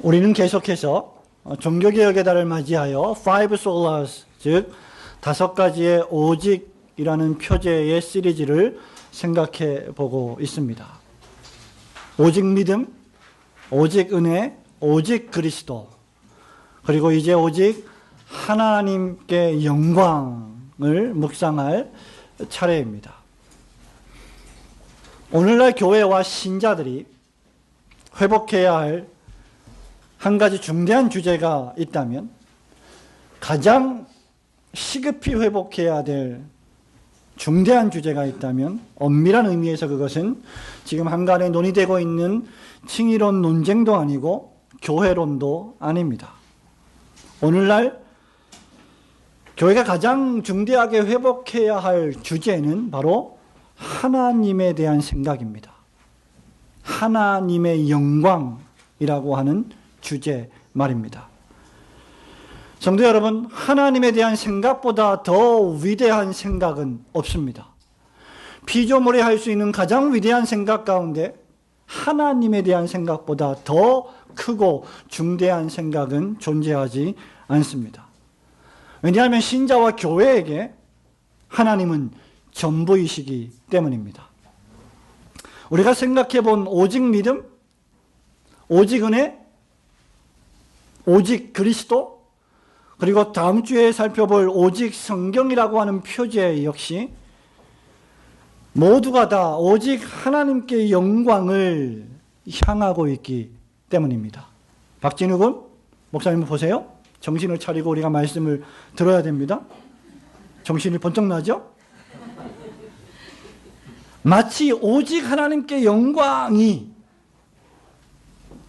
우리는 계속해서 종교개혁의 달을 맞이하여 Five Solas, 즉 5가지의 오직이라는 표제의 시리즈를 생각해 보고 있습니다. 오직 믿음, 오직 은혜, 오직 그리스도, 그리고 이제 오직 하나님께 영광을 묵상할 차례입니다. 오늘날 교회와 신자들이 회복해야 할 한 가지 중대한 주제가 있다면, 가장 시급히 회복해야 될 중대한 주제가 있다면, 엄밀한 의미에서 그것은 지금 한간에 논의되고 있는 칭의론 논쟁도 아니고 교회론도 아닙니다. 오늘날 교회가 가장 중대하게 회복해야 할 주제는 바로 하나님에 대한 생각입니다. 하나님의 영광이라고 하는 주제 말입니다. 성도 여러분, 하나님에 대한 생각보다 더 위대한 생각은 없습니다. 피조물이 할 수 있는 가장 위대한 생각 가운데 하나님에 대한 생각보다 더 크고 중대한 생각은 존재하지 않습니다. 왜냐하면 신자와 교회에게 하나님은 전부이시기 때문입니다. 우리가 생각해 본 오직 믿음, 오직 은혜, 오직 그리스도, 그리고 다음 주에 살펴볼 오직 성경이라고 하는 표제 역시 모두가 다 오직 하나님께 영광을 향하고 있기 때문입니다. 박진우 군, 목사님 보세요. 정신을 차리고 우리가 말씀을 들어야 됩니다. 정신이 번쩍 나죠? 마치 오직 하나님께 영광이,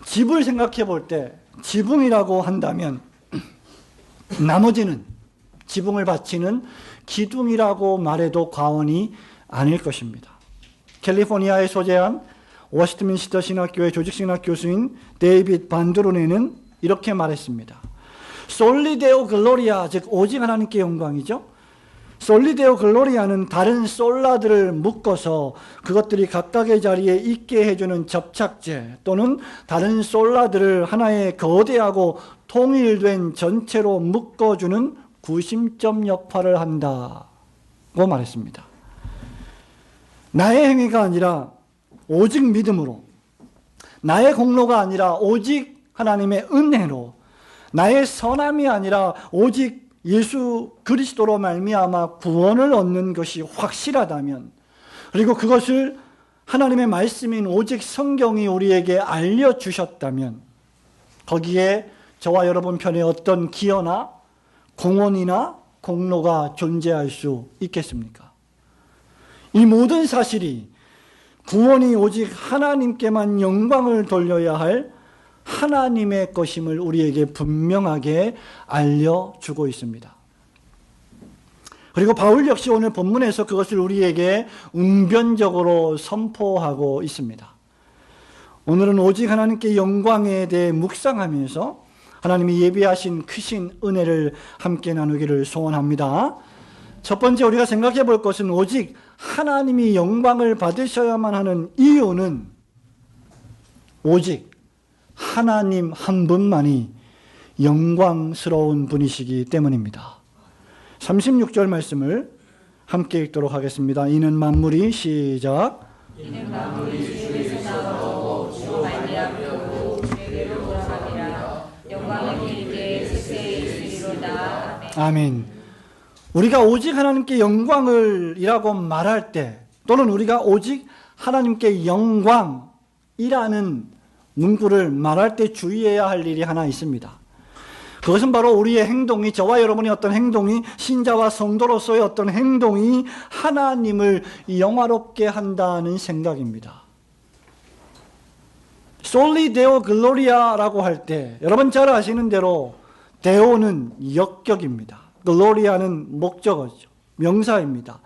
집을 생각해 볼 때 지붕이라고 한다면 나머지는 지붕을 받치는 기둥이라고 말해도 과언이 아닐 것입니다. 캘리포니아에 소재한 워스트민스터 신학교의 조직신학 교수인 데이빗 반드로네는 이렇게 말했습니다. 솔리 데오 글로리아, 즉 오직 하나님께 영광이죠. 솔리 데오 글로리아는 다른 솔라들을 묶어서 그것들이 각각의 자리에 있게 해주는 접착제, 또는 다른 솔라들을 하나의 거대하고 통일된 전체로 묶어주는 구심점 역할을 한다고 말했습니다. 나의 행위가 아니라 오직 믿음으로, 나의 공로가 아니라 오직 하나님의 은혜로, 나의 선함이 아니라 오직 예수 그리스도로 말미암아 구원을 얻는 것이 확실하다면, 그리고 그것을 하나님의 말씀인 오직 성경이 우리에게 알려주셨다면, 거기에 저와 여러분 편에 어떤 기여나 공헌이나 공로가 존재할 수 있겠습니까? 이 모든 사실이 구원이 오직 하나님께만 영광을 돌려야 할 하나님의 것임을 우리에게 분명하게 알려주고 있습니다. 그리고 바울 역시 오늘 본문에서 그것을 우리에게 웅변적으로 선포하고 있습니다. 오늘은 오직 하나님께 영광에 대해 묵상하면서 하나님이 예비하신 크신 은혜를 함께 나누기를 소원합니다. 첫 번째 우리가 생각해 볼 것은, 오직 하나님이 영광을 받으셔야만 하는 이유는 오직 하나님 한 분만이 영광스러운 분이시기 때문입니다. 36절 말씀을 함께 읽도록 하겠습니다. 이는 만물이, 시작. 이는 만물이 주에서 나오고 주로 말미암으로 주에게로 돌아가니라. 영광은 이르게 세세에 있으리로다. 아멘. 우리가 오직 하나님께 영광을이라고 말할 때, 또는 우리가 오직 하나님께 영광이라는 문구를 말할 때 주의해야 할 일이 하나 있습니다. 그것은 바로 우리의 행동이, 저와 여러분의 어떤 행동이, 신자와 성도로서의 어떤 행동이 하나님을 영화롭게 한다는 생각입니다. 솔리 데오 글로리아라고 할 때 여러분 잘 아시는 대로 데오는 역격입니다. 글로리아는 목적어죠. 명사입니다.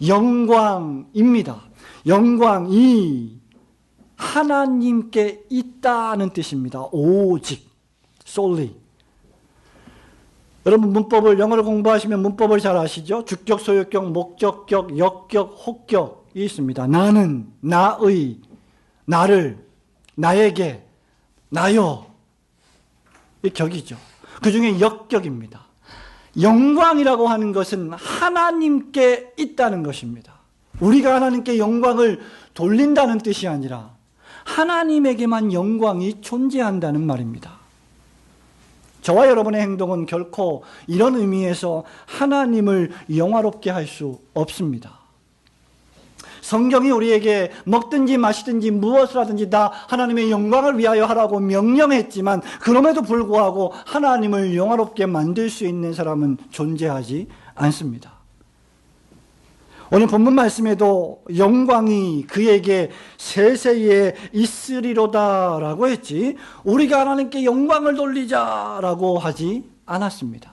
영광입니다. 영광이 하나님께 있다는 뜻입니다. 오직, solely. 여러분 문법을, 영어를 공부하시면 문법을 잘 아시죠? 주격, 소유격, 목적격, 역격, 혹격이 있습니다. 나는, 나의, 나를, 나에게, 나요. 이 격이죠. 그 중에 역격입니다. 영광이라고 하는 것은 하나님께 있다는 것입니다. 우리가 하나님께 영광을 돌린다는 뜻이 아니라 하나님에게만 영광이 존재한다는 말입니다. 저와 여러분의 행동은 결코 이런 의미에서 하나님을 영화롭게 할 수 없습니다. 성경이 우리에게 먹든지 마시든지 무엇을 하든지 다 하나님의 영광을 위하여 하라고 명령했지만 그럼에도 불구하고 하나님을 영화롭게 만들 수 있는 사람은 존재하지 않습니다. 오늘 본문 말씀에도 영광이 그에게 세세에 있으리로다라고 했지 우리가 하나님께 영광을 돌리자라고 하지 않았습니다.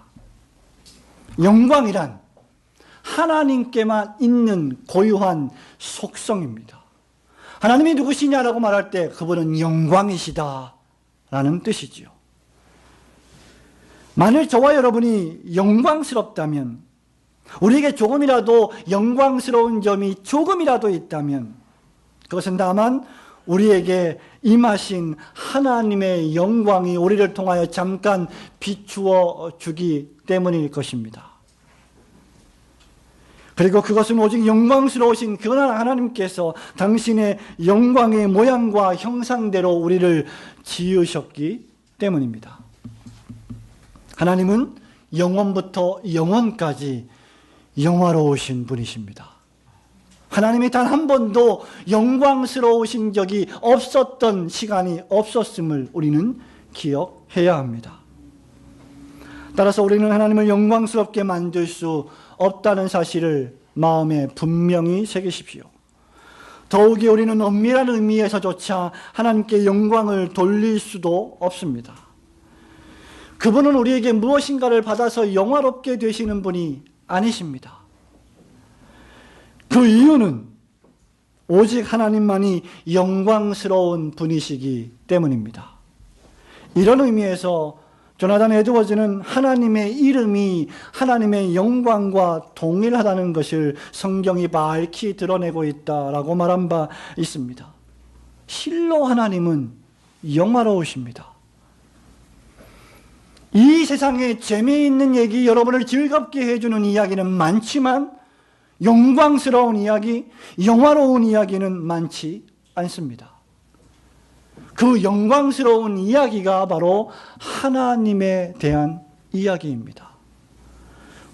영광이란 하나님께만 있는 고유한 속성입니다. 하나님이 누구시냐라고 말할 때 그분은 영광이시다라는 뜻이지요. 만일 저와 여러분이 영광스럽다면, 우리에게 조금이라도 영광스러운 점이 조금이라도 있다면 그것은 다만 우리에게 임하신 하나님의 영광이 우리를 통하여 잠깐 비추어 주기 때문일 것입니다. 그리고 그것은 오직 영광스러우신 그 하나님께서 당신의 영광의 모양과 형상대로 우리를 지으셨기 때문입니다. 하나님은 영원부터 영원까지 영화로우신 분이십니다. 하나님이 단 한 번도 영광스러우신 적이 없었던 시간이 없었음을 우리는 기억해야 합니다. 따라서 우리는 하나님을 영광스럽게 만들 수 없다는 사실을 마음에 분명히 새기십시오. 더욱이 우리는 엄밀한 의미에서조차 하나님께 영광을 돌릴 수도 없습니다. 그분은 우리에게 무엇인가를 받아서 영화롭게 되시는 분이 아니십니다. 그 이유는 오직 하나님만이 영광스러운 분이시기 때문입니다. 이런 의미에서 조나단 에드워즈는 하나님의 이름이 하나님의 영광과 동일하다는 것을 성경이 밝히 드러내고 있다라고 말한 바 있습니다. 실로 하나님은 영화로우십니다. 이 세상에 재미있는 얘기, 여러분을 즐겁게 해주는 이야기는 많지만 영광스러운 이야기, 영화로운 이야기는 많지 않습니다. 그 영광스러운 이야기가 바로 하나님에 대한 이야기입니다.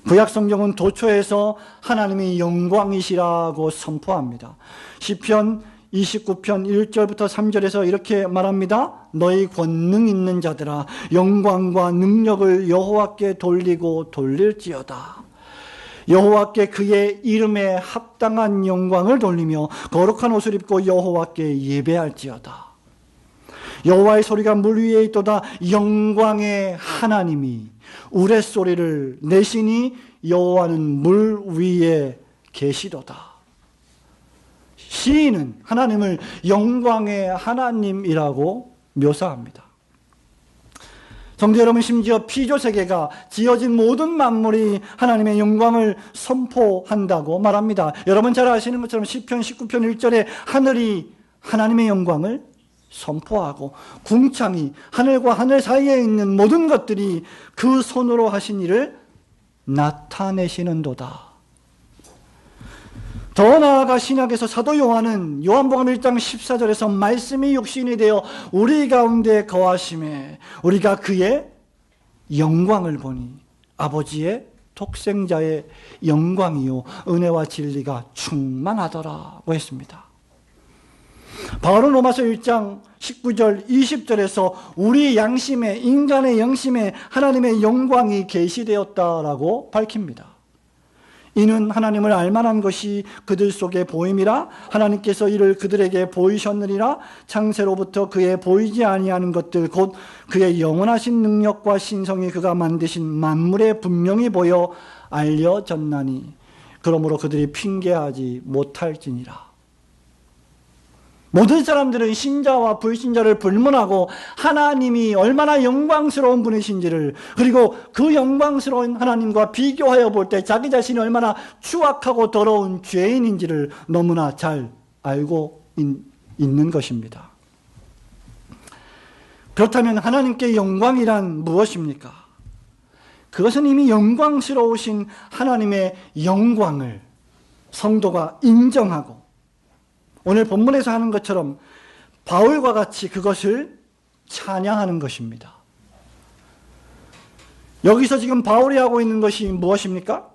구약 성경은 도초에서 하나님이 영광이시라고 선포합니다. 시편 29편 1절부터 3절에서 이렇게 말합니다. 너희 권능 있는 자들아 영광과 능력을 여호와께 돌리고 돌릴지어다. 여호와께 그의 이름에 합당한 영광을 돌리며 거룩한 옷을 입고 여호와께 예배할지어다. 여호와의 소리가 물 위에 있도다. 영광의 하나님이 우레소리를 내시니 여호와는 물 위에 계시도다. 시인은 하나님을 영광의 하나님이라고 묘사합니다. 성도 여러분, 심지어 피조세계가 지어진 모든 만물이 하나님의 영광을 선포한다고 말합니다. 여러분 잘 아시는 것처럼 시편 19편 1절에 하늘이 하나님의 영광을 선포하고 궁창이 하늘과 하늘 사이에 있는 모든 것들이 그 손으로 하신 일을 나타내시는도다. 더 나아가 신약에서 사도 요한은 요한복음 1장 14절에서 말씀이 육신이 되어 우리 가운데 거하심에 우리가 그의 영광을 보니 아버지의 독생자의 영광이요 은혜와 진리가 충만하더라고 했습니다. 바울은 로마서 1장 19절 20절에서 우리 양심에, 인간의 영심에 하나님의 영광이 계시되었다라고 밝힙니다. 이는 하나님을 알만한 것이 그들 속에 보임이라 하나님께서 이를 그들에게 보이셨느니라. 창세로부터 그의 보이지 아니하는 것들 곧 그의 영원하신 능력과 신성이 그가 만드신 만물에 분명히 보여 알려졌나니 그러므로 그들이 핑계하지 못할지니라. 모든 사람들은 신자와 불신자를 불문하고 하나님이 얼마나 영광스러운 분이신지를, 그리고 그 영광스러운 하나님과 비교하여 볼 때 자기 자신이 얼마나 추악하고 더러운 죄인인지를 너무나 잘 알고 있는 것입니다. 그렇다면 하나님께 영광이란 무엇입니까? 그것은 이미 영광스러우신 하나님의 영광을 성도가 인정하고 오늘 본문에서 하는 것처럼 바울과 같이 그것을 찬양하는 것입니다. 여기서 지금 바울이 하고 있는 것이 무엇입니까?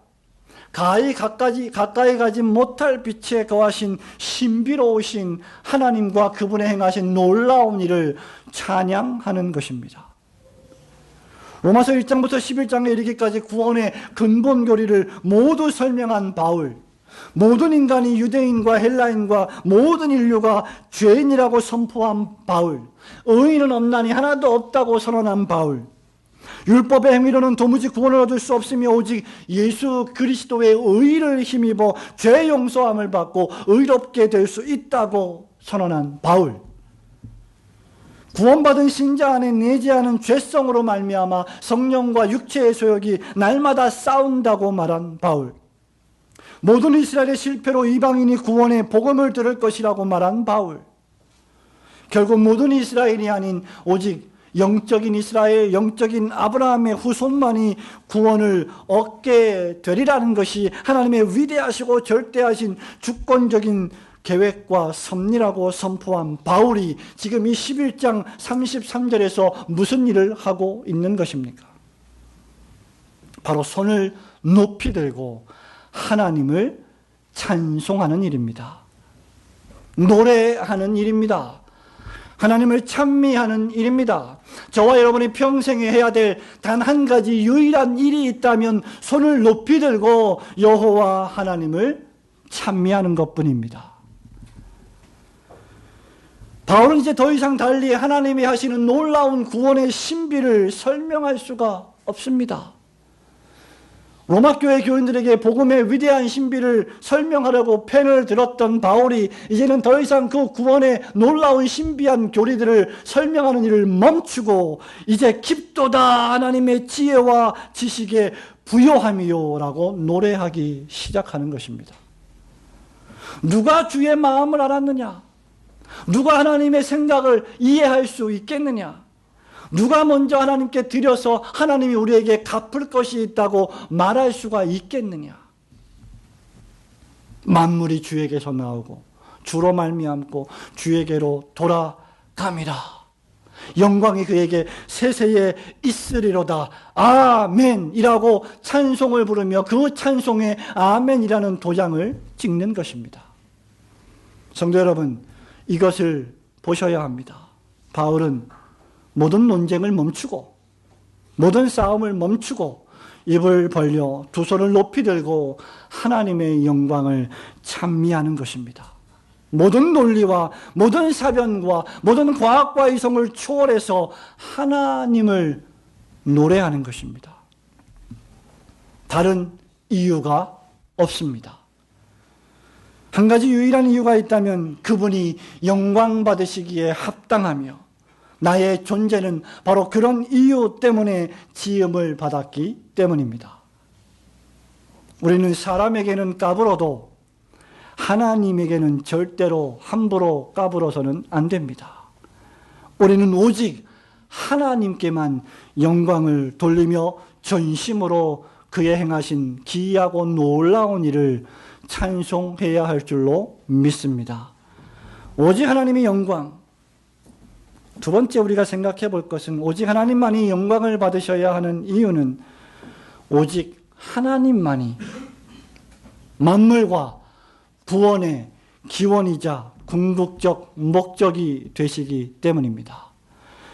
가까이 가지 못할 빛에 거하신 신비로우신 하나님과 그분의 행하신 놀라운 일을 찬양하는 것입니다. 로마서 1장부터 11장에 이르기까지 구원의 근본 교리를 모두 설명한 바울, 모든 인간이 유대인과 헬라인과 모든 인류가 죄인이라고 선포한 바울, 의인은 없나니 하나도 없다고 선언한 바울, 율법의 행위로는 도무지 구원을 얻을 수 없으며 오직 예수 그리스도의 의를 힘입어 죄 용서함을 받고 의롭게 될 수 있다고 선언한 바울, 구원받은 신자 안에 내재하는 죄성으로 말미암아 성령과 육체의 소욕이 날마다 싸운다고 말한 바울, 모든 이스라엘의 실패로 이방인이 구원의 복음을 들을 것이라고 말한 바울, 결국 모든 이스라엘이 아닌 오직 영적인 이스라엘, 영적인 아브라함의 후손만이 구원을 얻게 되리라는 것이 하나님의 위대하시고 절대하신 주권적인 계획과 섭리라고 선포한 바울이 지금 이 11장 33절에서 무슨 일을 하고 있는 것입니까? 바로 손을 높이 들고 하나님을 찬송하는 일입니다. 노래하는 일입니다. 하나님을 찬미하는 일입니다. 저와 여러분이 평생에 해야 될 단 한 가지 유일한 일이 있다면 손을 높이 들고 여호와 하나님을 찬미하는 것뿐입니다. 바울은 이제 더 이상 달리 하나님이 하시는 놀라운 구원의 신비를 설명할 수가 없습니다. 로마 교회 교인들에게 복음의 위대한 신비를 설명하려고 펜을 들었던 바울이 이제는 더 이상 그 구원의 놀라운 신비한 교리들을 설명하는 일을 멈추고 이제 깊도다 하나님의 지혜와 지식에 부요함이요 라고 노래하기 시작하는 것입니다. 누가 주의 마음을 알았느냐? 누가 하나님의 생각을 이해할 수 있겠느냐? 누가 먼저 하나님께 드려서 하나님이 우리에게 갚을 것이 있다고 말할 수가 있겠느냐? 만물이 주에게서 나오고 주로 말미암고 주에게로 돌아감이라. 영광이 그에게 세세에 있으리로다. 아멘이라고 찬송을 부르며 그 찬송에 아멘이라는 도장을 찍는 것입니다. 성도 여러분, 이것을 보셔야 합니다. 바울은 모든 논쟁을 멈추고 모든 싸움을 멈추고 입을 벌려 두 손을 높이 들고 하나님의 영광을 찬미하는 것입니다. 모든 논리와 모든 사변과 모든 과학과 이성을 초월해서 하나님을 노래하는 것입니다. 다른 이유가 없습니다. 한 가지 유일한 이유가 있다면 그분이 영광 받으시기에 합당하며 나의 존재는 바로 그런 이유 때문에 지음을 받았기 때문입니다. 우리는 사람에게는 까불어도 하나님에게는 절대로 함부로 까불어서는 안 됩니다. 우리는 오직 하나님께만 영광을 돌리며 전심으로 그의 행하신 기이하고 놀라운 일을 찬송해야 할 줄로 믿습니다. 오직 하나님의 영광. 두 번째 우리가 생각해 볼 것은 오직 하나님만이 영광을 받으셔야 하는 이유는 오직 하나님만이 만물과 구원의 기원이자 궁극적 목적이 되시기 때문입니다.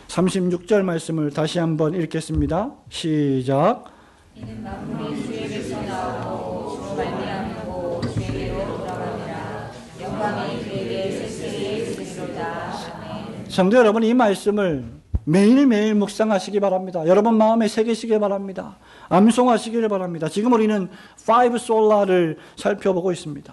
36절 말씀을 다시 한번 읽겠습니다. 시작. 이는 만물이 주에게서 나오고 주로 말미암고 주에게로 돌아가니라. 영광이 그에게 세세히 있으리로다. 아멘. 성도 여러분, 이 말씀을 매일매일 묵상하시기 바랍니다. 여러분 마음에 새기시기 바랍니다. 암송하시기를 바랍니다. 지금 우리는 5 솔라를 살펴보고 있습니다.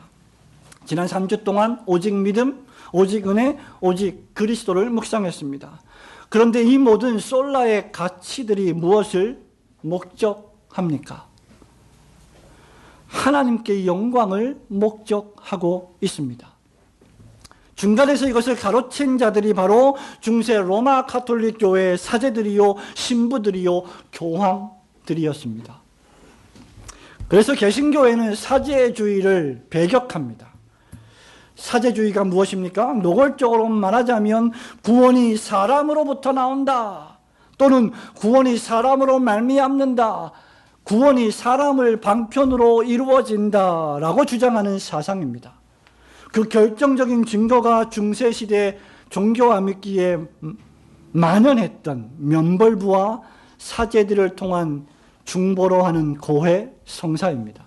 지난 3주 동안 오직 믿음, 오직 은혜, 오직 그리스도를 묵상했습니다. 그런데 이 모든 솔라의 가치들이 무엇을 목적합니까? 하나님께 영광을 목적하고 있습니다. 중간에서 이것을 가로챈 자들이 바로 중세 로마 가톨릭 교회의 사제들이요, 신부들이요, 교황들이었습니다. 그래서 개신교회는 사제주의를 배격합니다. 사제주의가 무엇입니까? 노골적으로 말하자면 구원이 사람으로부터 나온다, 또는 구원이 사람으로 말미암는다, 구원이 사람을 방편으로 이루어진다라고 주장하는 사상입니다. 그 결정적인 증거가 중세시대 종교 암흑기에 만연했던 면벌부와 사제들을 통한 중보로 하는 고해 성사입니다.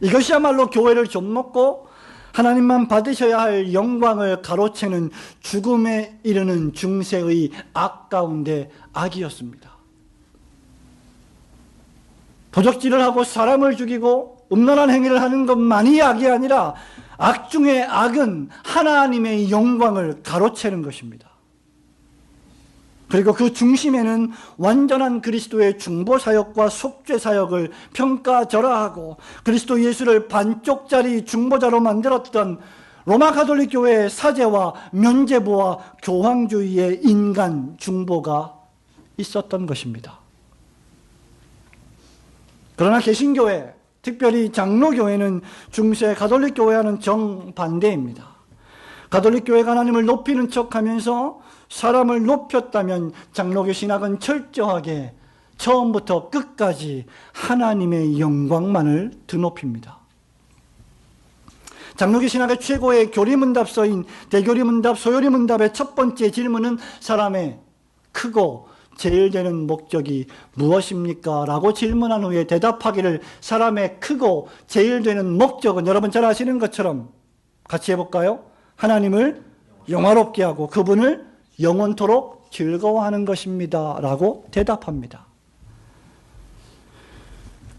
이것이야말로 교회를 좀먹고 하나님만 받으셔야 할 영광을 가로채는 죽음에 이르는 중세의 악 가운데 악이었습니다. 도적질을 하고 사람을 죽이고 음란한 행위를 하는 것만이 악이 아니라 악 중의 악은 하나님의 영광을 가로채는 것입니다. 그리고 그 중심에는 완전한 그리스도의 중보사역과 속죄사역을 평가절하하고 그리스도 예수를 반쪽짜리 중보자로 만들었던 로마 가톨릭 교회의 사제와 면제부와 교황주의의 인간 중보가 있었던 것입니다. 그러나 개신교회, 특별히 장로교회는 중세 가톨릭 교회와는 정반대입니다. 가톨릭 교회가 하나님을 높이는 척하면서 사람을 높였다면 장로교 신학은 철저하게 처음부터 끝까지 하나님의 영광만을 드높입니다. 장로교 신학의 최고의 교리문답서인 대교리문답, 소요리문답의 첫 번째 질문은 사람의 크고 제일 되는 목적이 무엇입니까? 라고 질문한 후에 대답하기를, 사람의 크고 제일 되는 목적은 여러분 잘 아시는 것처럼 같이 해볼까요? 하나님을 영화롭게 하고 그분을 영원토록 즐거워하는 것입니다 라고 대답합니다.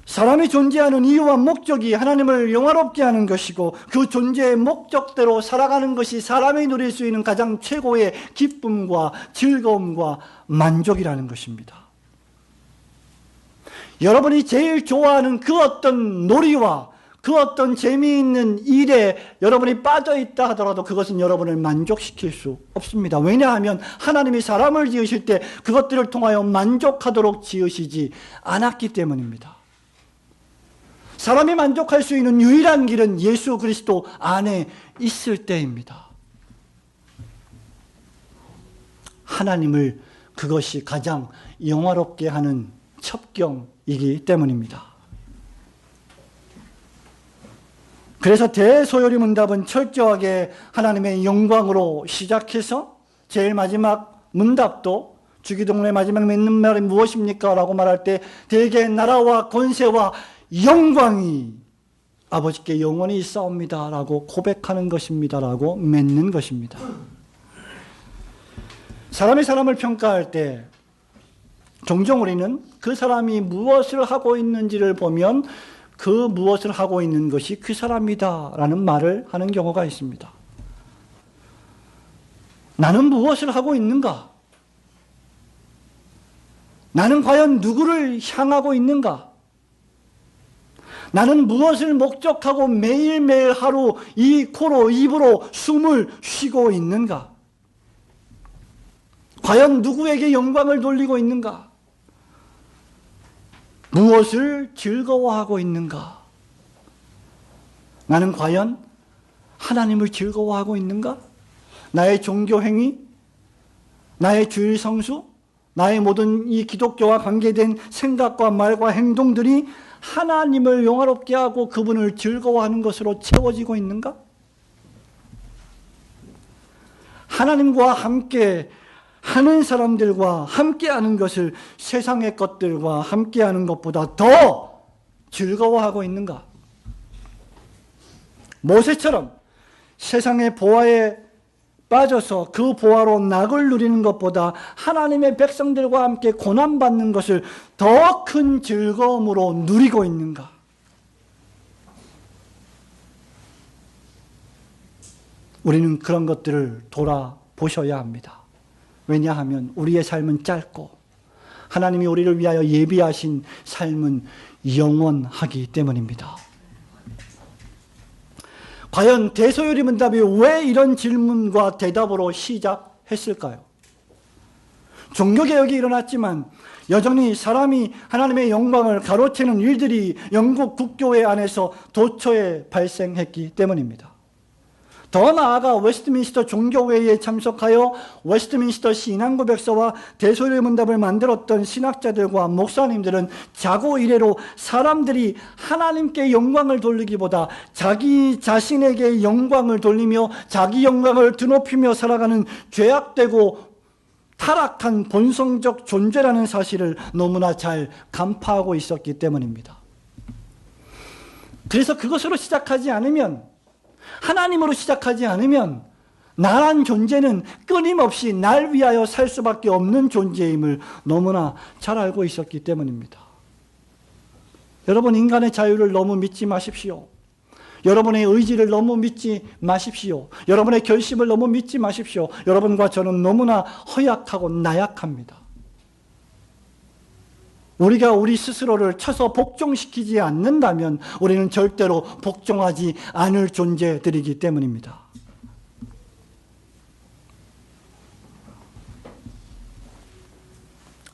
사람이 존재하는 이유와 목적이 하나님을 영화롭게 하는 것이고 그 존재의 목적대로 살아가는 것이 사람이 누릴 수 있는 가장 최고의 기쁨과 즐거움과 만족이라는 것입니다. 여러분이 제일 좋아하는 그 어떤 놀이와 그 어떤 재미있는 일에 여러분이 빠져있다 하더라도 그것은 여러분을 만족시킬 수 없습니다. 왜냐하면 하나님이 사람을 지으실 때 그것들을 통하여 만족하도록 지으시지 않았기 때문입니다. 사람이 만족할 수 있는 유일한 길은 예수 그리스도 안에 있을 때입니다. 하나님을 그것이 가장 영화롭게 하는 첩경이기 때문입니다. 그래서 대소요리문답은 철저하게 하나님의 영광으로 시작해서 제일 마지막 문답도 주기도문의 마지막 맺는 말이 무엇입니까? 라고 말할 때 대개 나라와 권세와 영광이 아버지께 영원히 있사옵니다 라고 고백하는 것입니다 라고 맺는 것입니다. 사람이 사람을 평가할 때 종종 우리는 그 사람이 무엇을 하고 있는지를 보면 그 무엇을 하고 있는 것이 그 사람이다 라는 말을 하는 경우가 있습니다. 나는 무엇을 하고 있는가? 나는 과연 누구를 향하고 있는가? 나는 무엇을 목적하고 매일매일 하루 이 코로 입으로 숨을 쉬고 있는가? 과연 누구에게 영광을 돌리고 있는가? 무엇을 즐거워하고 있는가? 나는 과연 하나님을 즐거워하고 있는가? 나의 종교 행위, 나의 주일 성수, 나의 모든 이 기독교와 관계된 생각과 말과 행동들이 하나님을 영화롭게 하고 그분을 즐거워하는 것으로 채워지고 있는가? 하나님과 함께 하는 사람들과 함께하는 것을 세상의 것들과 함께하는 것보다 더 즐거워하고 있는가? 모세처럼 세상의 보화에 빠져서 그 보화로 낙을 누리는 것보다 하나님의 백성들과 함께 고난받는 것을 더 큰 즐거움으로 누리고 있는가? 우리는 그런 것들을 돌아보셔야 합니다. 왜냐하면 우리의 삶은 짧고 하나님이 우리를 위하여 예비하신 삶은 영원하기 때문입니다. 과연 대소요리 문답이 왜 이런 질문과 대답으로 시작했을까요? 종교개혁이 일어났지만 여전히 사람이 하나님의 영광을 가로채는 일들이 영국 국교회 안에서 도처에 발생했기 때문입니다. 더 나아가 웨스트민스터 종교회의에 참석하여 웨스트민스터 신앙고백서와 대소요리 문답을 만들었던 신학자들과 목사님들은 자고 이래로 사람들이 하나님께 영광을 돌리기보다 자기 자신에게 영광을 돌리며 자기 영광을 드높이며 살아가는 죄악되고 타락한 본성적 존재라는 사실을 너무나 잘 간파하고 있었기 때문입니다. 그래서 그것으로 시작하지 않으면, 하나님으로 시작하지 않으면 나란 존재는 끊임없이 날 위하여 살 수밖에 없는 존재임을 너무나 잘 알고 있었기 때문입니다. 여러분, 인간의 자유를 너무 믿지 마십시오. 여러분의 의지를 너무 믿지 마십시오. 여러분의 결심을 너무 믿지 마십시오. 여러분과 저는 너무나 허약하고 나약합니다. 우리가 우리 스스로를 쳐서 복종시키지 않는다면 우리는 절대로 복종하지 않을 존재들이기 때문입니다.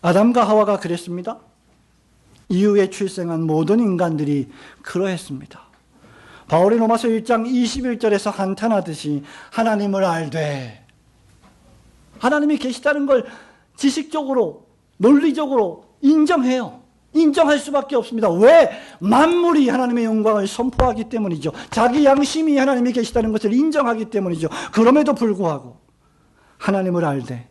아담과 하와가 그랬습니다. 이후에 출생한 모든 인간들이 그러했습니다. 바울이 로마서 1장 21절에서 한탄하듯이 하나님을 알되, 하나님이 계시다는 걸 지식적으로, 논리적으로 인정해요. 인정할 수밖에 없습니다. 왜? 만물이 하나님의 영광을 선포하기 때문이죠. 자기 양심이 하나님이 계시다는 것을 인정하기 때문이죠. 그럼에도 불구하고 하나님을 알되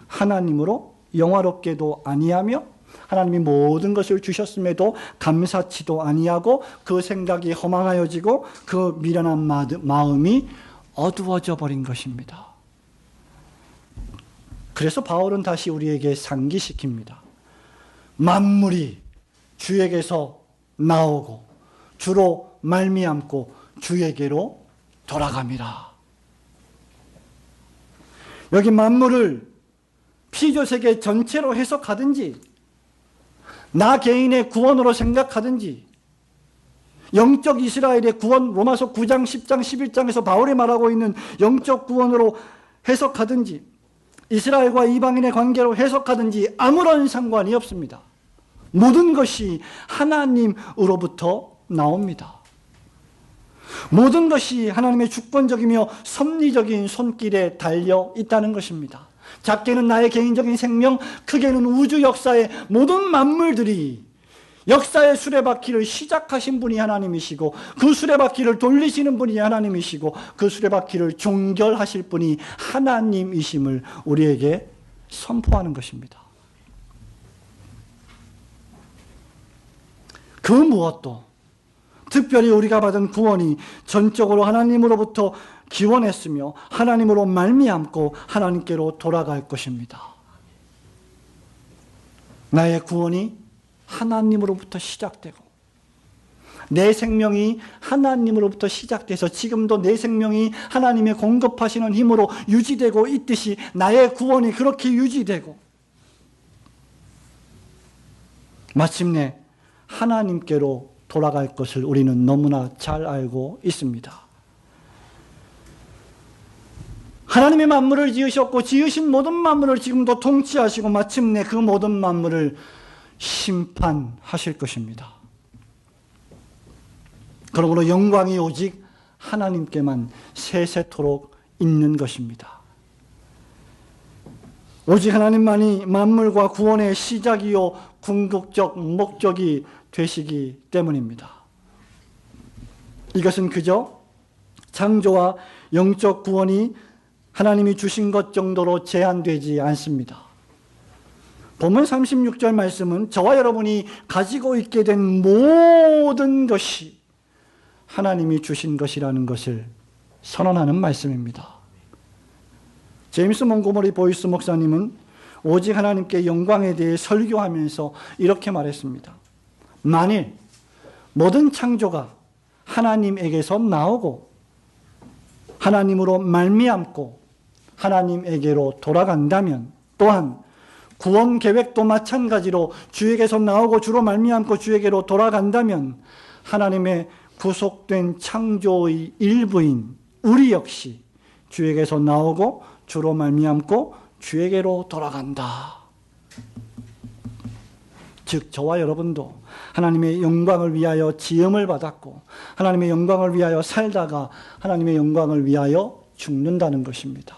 하나님으로 영화롭게도 아니하며 하나님이 모든 것을 주셨음에도 감사치도 아니하고 그 생각이 허망하여지고 그 미련한 마음이 어두워져 버린 것입니다. 그래서 바울은 다시 우리에게 상기시킵니다. 만물이 주에게서 나오고 주로 말미암고 주에게로 돌아갑니다. 여기 만물을 피조세계 전체로 해석하든지 나 개인의 구원으로 생각하든지 영적 이스라엘의 구원, 로마서 9장, 10장, 11장에서 바울이 말하고 있는 영적 구원으로 해석하든지 이스라엘과 이방인의 관계로 해석하든지 아무런 상관이 없습니다. 모든 것이 하나님으로부터 나옵니다. 모든 것이 하나님의 주권적이며 섭리적인 손길에 달려 있다는 것입니다. 작게는 나의 개인적인 생명, 크게는 우주 역사의 모든 만물들이 역사의 수레바퀴를 시작하신 분이 하나님이시고 그 수레바퀴를 돌리시는 분이 하나님이시고 그 수레바퀴를 종결하실 분이 하나님이심을 우리에게 선포하는 것입니다. 그 무엇도, 특별히 우리가 받은 구원이 전적으로 하나님으로부터 기원했으며 하나님으로 말미암고 하나님께로 돌아갈 것입니다. 나의 구원이 하나님으로부터 시작되고 내 생명이 하나님으로부터 시작돼서 지금도 내 생명이 하나님의 공급하시는 힘으로 유지되고 있듯이 나의 구원이 그렇게 유지되고 마침내 하나님께로 돌아갈 것을 우리는 너무나 잘 알고 있습니다. 하나님의 만물을 지으셨고 지으신 모든 만물을 지금도 통치하시고 마침내 그 모든 만물을 심판하실 것입니다. 그러므로 영광이 오직 하나님께만 세세토록 있는 것입니다. 오직 하나님만이 만물과 구원의 시작이요 궁극적 목적이 되시기 때문입니다. 이것은 그저 창조와 영적 구원이 하나님이 주신 것 정도로 제한되지 않습니다. 본문 36절 말씀은 저와 여러분이 가지고 있게 된 모든 것이 하나님이 주신 것이라는 것을 선언하는 말씀입니다. 제임스 몽고머리 보이스 목사님은 오직 하나님께 영광에 대해 설교하면서 이렇게 말했습니다. 만일 모든 창조가 하나님에게서 나오고 하나님으로 말미암고 하나님에게로 돌아간다면 또한 구원 계획도 마찬가지로 주에게서 나오고 주로 말미암고 주에게로 돌아간다면 하나님의 구속된 창조의 일부인 우리 역시 주에게서 나오고 주로 말미암고 주에게로 돌아간다. 즉 저와 여러분도 하나님의 영광을 위하여 지음을 받았고 하나님의 영광을 위하여 살다가 하나님의 영광을 위하여 죽는다는 것입니다.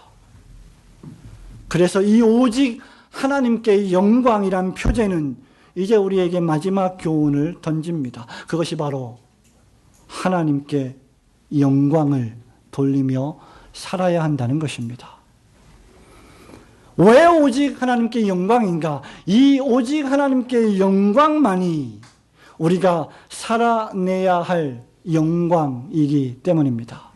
그래서 이 오직 하나님께 영광이란 표제는 이제 우리에게 마지막 교훈을 던집니다. 그것이 바로 하나님께 영광을 돌리며 살아야 한다는 것입니다. 왜 오직 하나님께 영광인가? 이 오직 하나님께 영광만이 우리가 살아내야 할 영광이기 때문입니다.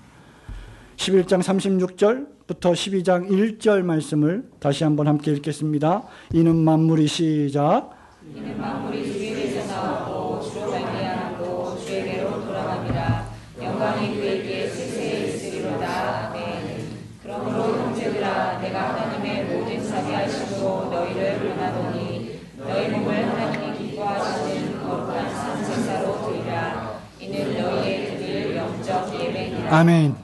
11장 36절부터 12장 1절 말씀을 다시 한번 함께 읽겠습니다. 이는 만물이 시작. 이는 만물이 주에게서 나오고 주로 말미암고 주에게로 돌아갑니다. 영광이 그에게 세세히 있으리로다. 아멘. 그러므로 형제들아 내가 하나님의 모든 자비하심으로 너희를 권하노니 너희 몸을 하나님이 기뻐하시는 거룩한 산제사로 드리라. 이는 너희의 드릴 영적 예배니라. 아멘.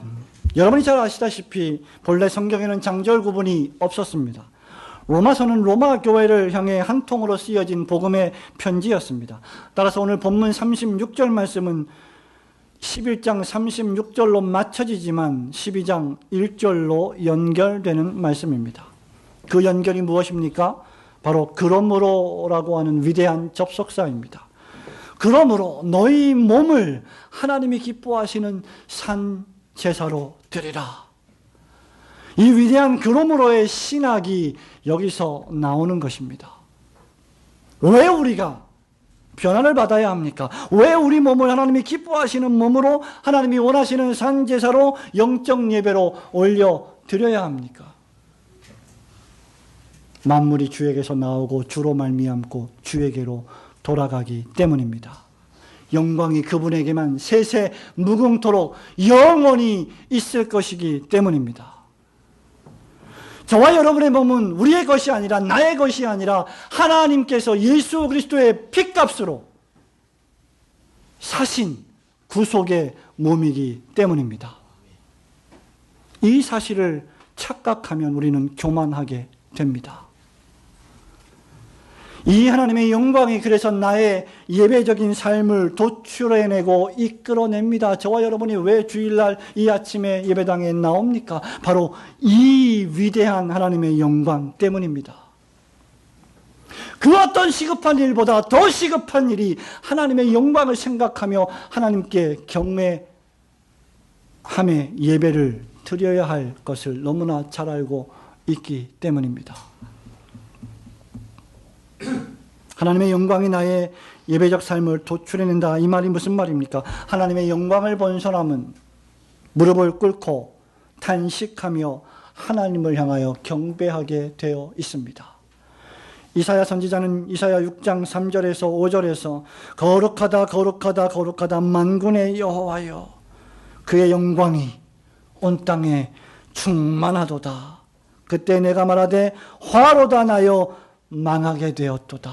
여러분이 잘 아시다시피 본래 성경에는 장절 구분이 없었습니다. 로마서는 로마 교회를 향해 한 통으로 쓰여진 복음의 편지였습니다. 따라서 오늘 본문 36절 말씀은 11장 36절로 맞춰지지만 12장 1절로 연결되는 말씀입니다. 그 연결이 무엇입니까? 바로 그러므로라고 하는 위대한 접속사입니다. 그러므로 너희 몸을 하나님이 기뻐하시는 산 제사로 드리라. 이 위대한 그러므로의 신학이 여기서 나오는 것입니다. 왜 우리가 변화를 받아야 합니까? 왜 우리 몸을 하나님이 기뻐하시는 몸으로 하나님이 원하시는 산제사로 영적 예배로 올려드려야 합니까? 만물이 주에게서 나오고 주로 말미암고 주에게로 돌아가기 때문입니다. 영광이 그분에게만 세세 무궁토록 영원히 있을 것이기 때문입니다. 저와 여러분의 몸은 우리의 것이 아니라 나의 것이 아니라 하나님께서 예수 그리스도의 피값으로 사신 구속의 몸이기 때문입니다. 이 사실을 착각하면 우리는 교만하게 됩니다. 이 하나님의 영광이 그래서 나의 예배적인 삶을 도출해내고 이끌어냅니다. 저와 여러분이 왜 주일날 이 아침에 예배당에 나옵니까? 바로 이 위대한 하나님의 영광 때문입니다. 그 어떤 시급한 일보다 더 시급한 일이 하나님의 영광을 생각하며 하나님께 경외함의 예배를 드려야 할 것을 너무나 잘 알고 있기 때문입니다. 하나님의 영광이 나의 예배적 삶을 도출해낸다. 이 말이 무슨 말입니까? 하나님의 영광을 본 사람은 무릎을 꿇고 탄식하며 하나님을 향하여 경배하게 되어 있습니다. 이사야 선지자는 이사야 6장 3절에서 5절에서 거룩하다 거룩하다 거룩하다 만군의 여호와여 그의 영광이 온 땅에 충만하도다. 그때 내가 말하되 화로다 나여 망하게 되었도다.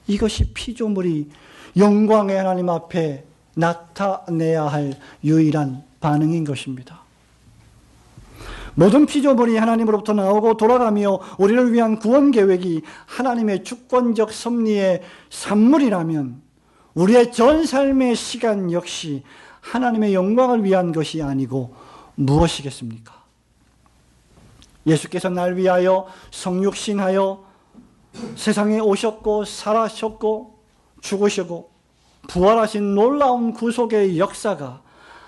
이것이 피조물이 영광의 하나님 앞에 나타내야 할 유일한 반응인 것입니다. 모든 피조물이 하나님으로부터 나오고 돌아가며 우리를 위한 구원 계획이 하나님의 주권적 섭리의 산물이라면 우리의 전 삶의 시간 역시 하나님의 영광을 위한 것이 아니고 무엇이겠습니까? 예수께서 날 위하여 성육신하여 세상에 오셨고 살아셨고 죽으시고 부활하신 놀라운 구속의 역사가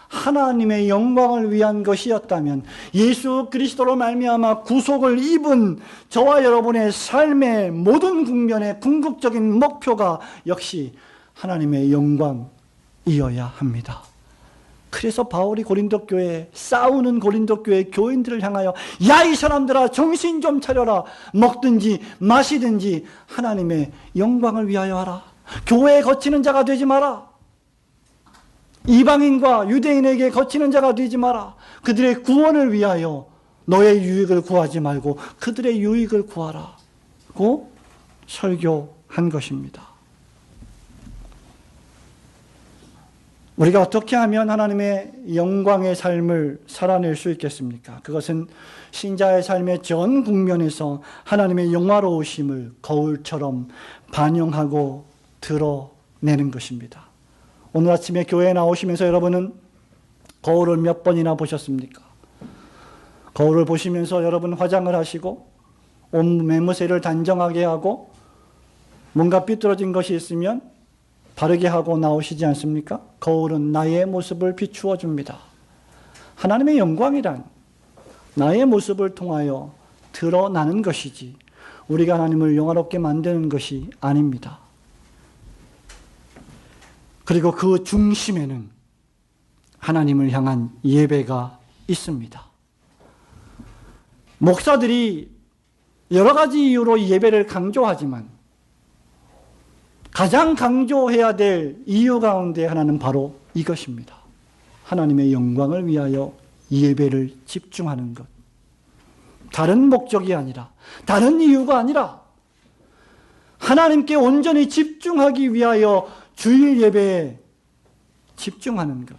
하나님의 영광을 위한 것이었다면 예수 그리스도로 말미암아 구속을 입은 저와 여러분의 삶의 모든 국면의 궁극적인 목표가 역시 하나님의 영광이어야 합니다. 그래서 바울이 고린도 교회에 싸우는 고린도 교회 교인들을 향하여 야 이 사람들아 정신 좀 차려라. 먹든지 마시든지 하나님의 영광을 위하여 하라. 교회에 거치는 자가 되지 마라. 이방인과 유대인에게 거치는 자가 되지 마라. 그들의 구원을 위하여 너의 유익을 구하지 말고 그들의 유익을 구하라고 설교한 것입니다. 우리가 어떻게 하면 하나님의 영광의 삶을 살아낼 수 있겠습니까? 그것은 신자의 삶의 전 국면에서 하나님의 영화로우심을 거울처럼 반영하고 드러내는 것입니다. 오늘 아침에 교회에 나오시면서 여러분은 거울을 몇 번이나 보셨습니까? 거울을 보시면서 여러분 화장을 하시고 온 매무새를 단정하게 하고 뭔가 삐뚤어진 것이 있으면 바르게 하고 나오시지 않습니까? 거울은 나의 모습을 비추어 줍니다. 하나님의 영광이란 나의 모습을 통하여 드러나는 것이지 우리가 하나님을 영화롭게 만드는 것이 아닙니다. 그리고 그 중심에는 하나님을 향한 예배가 있습니다. 목사들이 여러 가지 이유로 예배를 강조하지만 가장 강조해야 될 이유 가운데 하나는 바로 이것입니다. 하나님의 영광을 위하여 예배를 집중하는 것. 다른 목적이 아니라, 다른 이유가 아니라 하나님께 온전히 집중하기 위하여 주일 예배에 집중하는 것.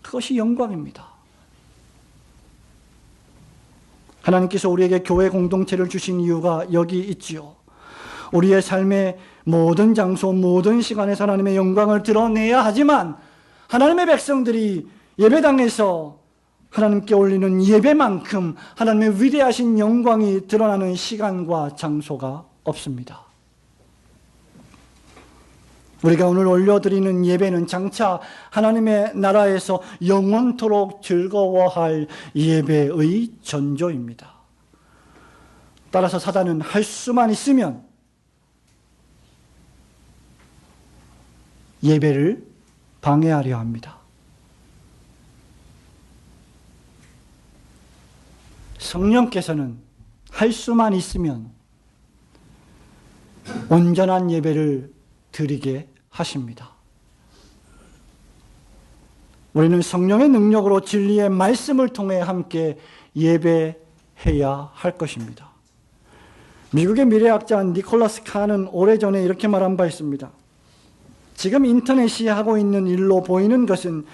그것이 영광입니다. 하나님께서 우리에게 교회 공동체를 주신 이유가 여기 있지요. 우리의 삶의 모든 장소, 모든 시간에서 하나님의 영광을 드러내야 하지만 하나님의 백성들이 예배당에서 하나님께 올리는 예배만큼 하나님의 위대하신 영광이 드러나는 시간과 장소가 없습니다. 우리가 오늘 올려드리는 예배는 장차 하나님의 나라에서 영원토록 즐거워할 예배의 전조입니다. 따라서 사단은 할 수만 있으면 예배를 방해하려 합니다. 성령께서는 할 수만 있으면 온전한 예배를 드리게 하십니다. 우리는 성령의 능력으로 진리의 말씀을 통해 함께 예배해야 할 것입니다. 미국의 미래학자 니콜라스 칸은 오래전에 이렇게 말한 바 있습니다. 지금 인터넷이 하고 있는 일로 보이는 것은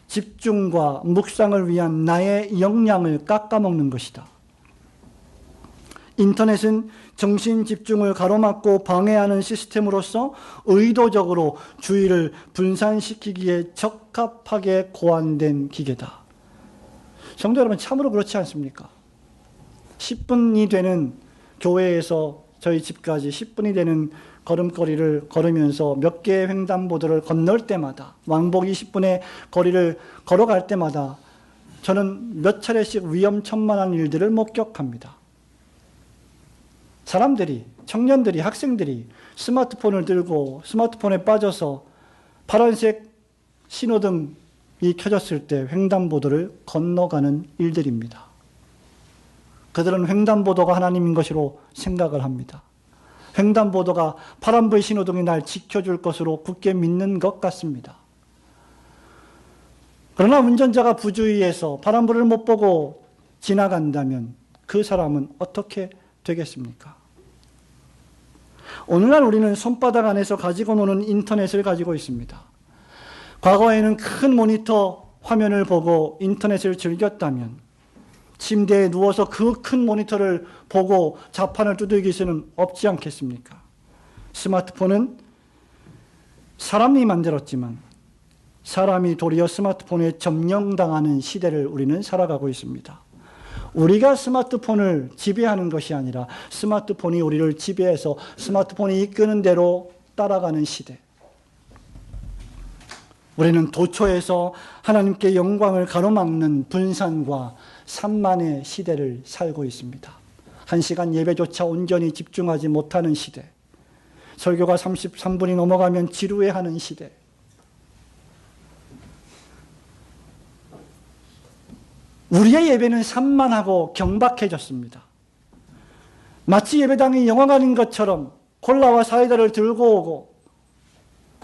집중과 묵상을 위한 나의 역량을 깎아먹는 것이다. 인터넷은 정신 집중을 가로막고 방해하는 시스템으로서 의도적으로 주의를 분산시키기에 적합하게 고안된 기계다. 성도 여러분, 참으로 그렇지 않습니까? 10분이 되는 교회에서 저희 집까지 10분이 되는 걸음거리를 걸으면서 몇 개의 횡단보도를 건널 때마다, 왕복 20분의 거리를 걸어갈 때마다 저는 몇 차례씩 위험천만한 일들을 목격합니다. 사람들이, 청년들이, 학생들이 스마트폰을 들고 스마트폰에 빠져서 파란색 신호등이 켜졌을 때 횡단보도를 건너가는 일들입니다. 그들은 횡단보도가 하나님인 것으로 생각을 합니다. 횡단보도가 파란불 신호등이 날 지켜줄 것으로 굳게 믿는 것 같습니다. 그러나 운전자가 부주의해서 파란불을 못 보고 지나간다면 그 사람은 어떻게 되겠습니까? 오늘날 우리는 손바닥 안에서 가지고 노는 인터넷을 가지고 있습니다. 과거에는 큰 모니터 화면을 보고 인터넷을 즐겼다면 침대에 누워서 그 큰 모니터를 보고 자판을 두들길 수는 없지 않겠습니까? 스마트폰은 사람이 만들었지만 사람이 도리어 스마트폰에 점령당하는 시대를 우리는 살아가고 있습니다. 우리가 스마트폰을 지배하는 것이 아니라 스마트폰이 우리를 지배해서 스마트폰이 이끄는 대로 따라가는 시대. 우리는 도처에서 하나님께 영광을 가로막는 분산과 산만의 시대를 살고 있습니다. 1시간 예배조차 온전히 집중하지 못하는 시대. 설교가 33분이 넘어가면 지루해하는 시대. 우리의 예배는 산만하고 경박해졌습니다. 마치 예배당이 영화관인 것처럼 콜라와 사이다를 들고 오고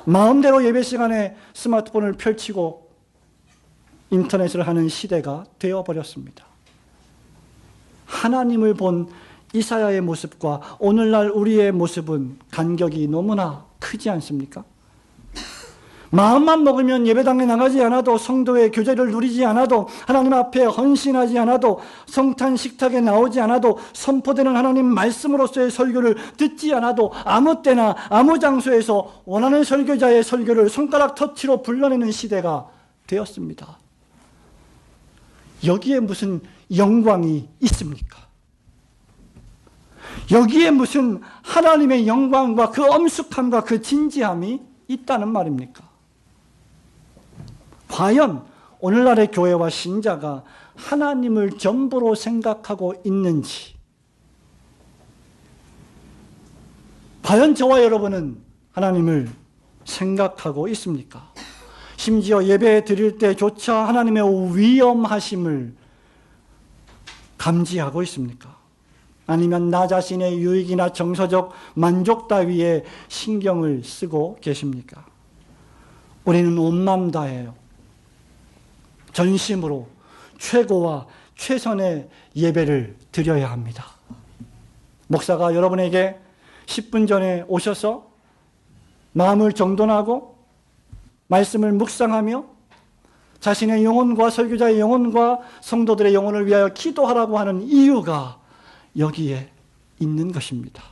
마음대로 예배 시간에 스마트폰을 펼치고 인터넷을 하는 시대가 되어버렸습니다. 하나님을 본 이사야의 모습과 오늘날 우리의 모습은 간격이 너무나 크지 않습니까? 마음만 먹으면 예배당에 나가지 않아도, 성도의 교제를 누리지 않아도, 하나님 앞에 헌신하지 않아도, 성탄 식탁에 나오지 않아도, 선포되는 하나님 말씀으로서의 설교를 듣지 않아도 아무 때나 아무 장소에서 원하는 설교자의 설교를 손가락 터치로 불러내는 시대가 되었습니다. 여기에 무슨 영광이 있습니까? 여기에 무슨 하나님의 영광과 그 엄숙함과 그 진지함이 있다는 말입니까? 과연 오늘날의 교회와 신자가 하나님을 전부로 생각하고 있는지, 과연 저와 여러분은 하나님을 생각하고 있습니까? 심지어 예배 드릴 때조차 하나님의 위엄하심을 감지하고 있습니까? 아니면 나 자신의 유익이나 정서적 만족 따위에 신경을 쓰고 계십니까? 우리는 온 마음 다해요. 전심으로 최고와 최선의 예배를 드려야 합니다. 목사가 여러분에게 10분 전에 오셔서 마음을 정돈하고 말씀을 묵상하며 자신의 영혼과 설교자의 영혼과 성도들의 영혼을 위하여 기도하라고 하는 이유가 여기에 있는 것입니다.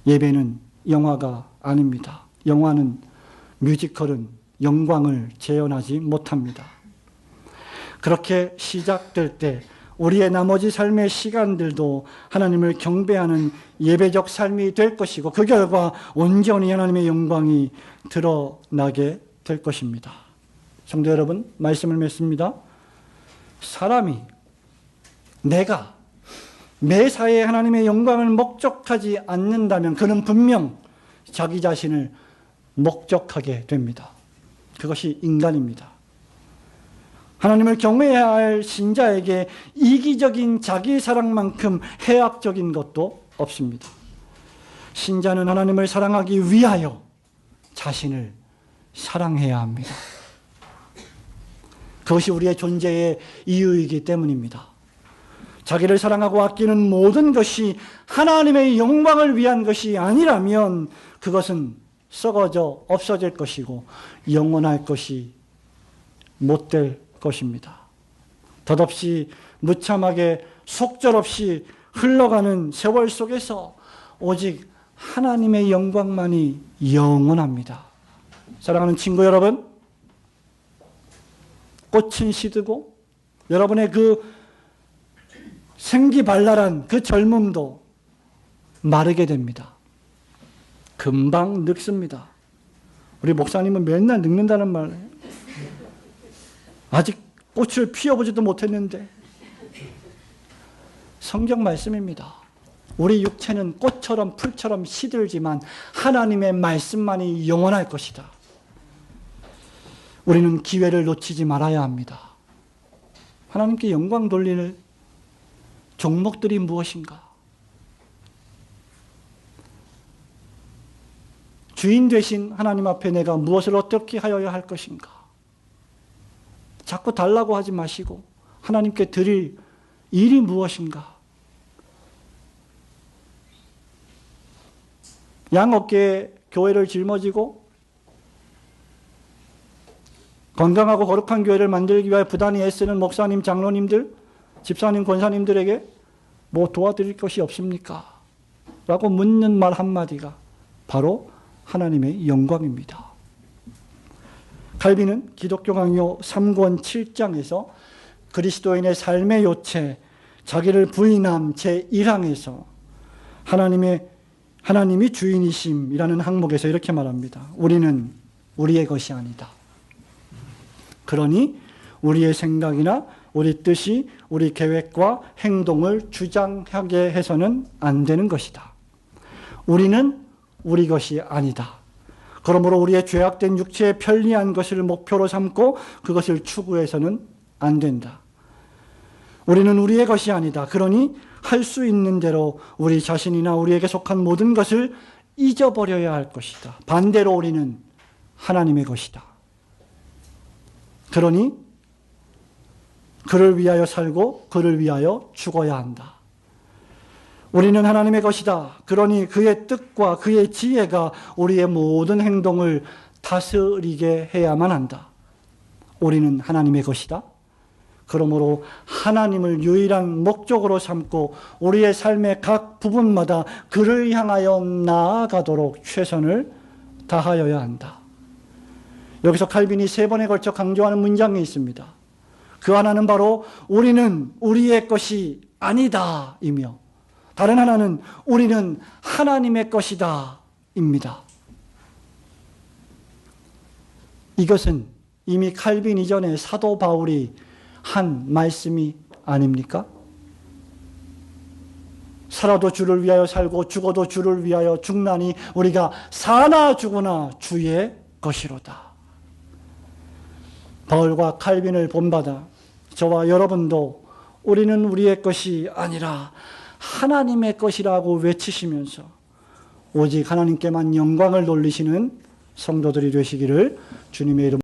예배는 영화가 아닙니다. 영화는, 뮤지컬은 영광을 재현하지 못합니다. 그렇게 시작될 때 우리의 나머지 삶의 시간들도 하나님을 경배하는 예배적 삶이 될 것이고, 그 결과 온전히 하나님의 영광이 드러나게 될 것입니다. 성도 여러분, 말씀을 맺습니다. 사람이, 내가 매사에 하나님의 영광을 목적하지 않는다면 그는 분명 자기 자신을 목적하게 됩니다. 그것이 인간입니다. 하나님을 경외해야 할 신자에게 이기적인 자기 사랑만큼 해악적인 것도 없습니다. 신자는 하나님을 사랑하기 위하여 자신을 사랑해야 합니다. 그것이 우리의 존재의 이유이기 때문입니다. 자기를 사랑하고 아끼는 모든 것이 하나님의 영광을 위한 것이 아니라면 그것은 썩어져 없어질 것이고 영원할 것이 못될 것입니다. 덧없이 무참하게 속절없이 흘러가는 세월 속에서 오직 하나님의 영광만이 영원합니다. 사랑하는 친구 여러분, 꽃은 시들고 여러분의 그 생기발랄한 그 젊음도 마르게 됩니다. 금방 늙습니다. 우리 목사님은 맨날 늙는다는 말이에요. 아직 꽃을 피워보지도 못했는데. 성경 말씀입니다. 우리 육체는 꽃처럼 풀처럼 시들지만 하나님의 말씀만이 영원할 것이다. 우리는 기회를 놓치지 말아야 합니다. 하나님께 영광 돌릴 종목들이 무엇인가? 주인 되신 하나님 앞에 내가 무엇을 어떻게 하여야 할 것인가? 자꾸 달라고 하지 마시고 하나님께 드릴 일이 무엇인가? 양 어깨에 교회를 짊어지고 건강하고 거룩한 교회를 만들기 위해 부단히 애쓰는 목사님, 장로님들, 집사님, 권사님들에게 뭐 도와드릴 것이 없습니까? 라고 묻는 말 한마디가 바로 하나님의 영광입니다. 칼빈은 기독교 강요 3권 7장에서 그리스도인의 삶의 요체, 자기를 부인함 제1항에서 하나님이 주인이심이라는 항목에서 이렇게 말합니다. 우리는 우리의 것이 아니다. 그러니 우리의 생각이나 우리 뜻이 우리 계획과 행동을 주장하게 해서는 안 되는 것이다. 우리는 우리 것이 아니다. 그러므로 우리의 죄악된 육체의 편리한 것을 목표로 삼고 그것을 추구해서는 안 된다. 우리는 우리의 것이 아니다. 그러니 할 수 있는 대로 우리 자신이나 우리에게 속한 모든 것을 잊어버려야 할 것이다. 반대로 우리는 하나님의 것이다. 그러니 그를 위하여 살고 그를 위하여 죽어야 한다. 우리는 하나님의 것이다. 그러니 그의 뜻과 그의 지혜가 우리의 모든 행동을 다스리게 해야만 한다. 우리는 하나님의 것이다. 그러므로 하나님을 유일한 목적으로 삼고 우리의 삶의 각 부분마다 그를 향하여 나아가도록 최선을 다하여야 한다. 여기서 칼빈이 3번에 걸쳐 강조하는 문장이 있습니다. 그 하나는 바로 우리는 우리의 것이 아니다 이며 다른 하나는 우리는 하나님의 것이다 입니다. 이것은 이미 칼빈 이전에 사도 바울이 한 말씀이 아닙니까? 살아도 주를 위하여 살고 죽어도 주를 위하여 죽나니 우리가 사나 죽으나 주의 것이로다. 바울과 칼빈을 본받아 저와 여러분도 우리는 우리의 것이 아니라 하나님의 것이라고 외치시면서 오직 하나님께만 영광을 돌리시는 성도들이 되시기를 주님의 이름으로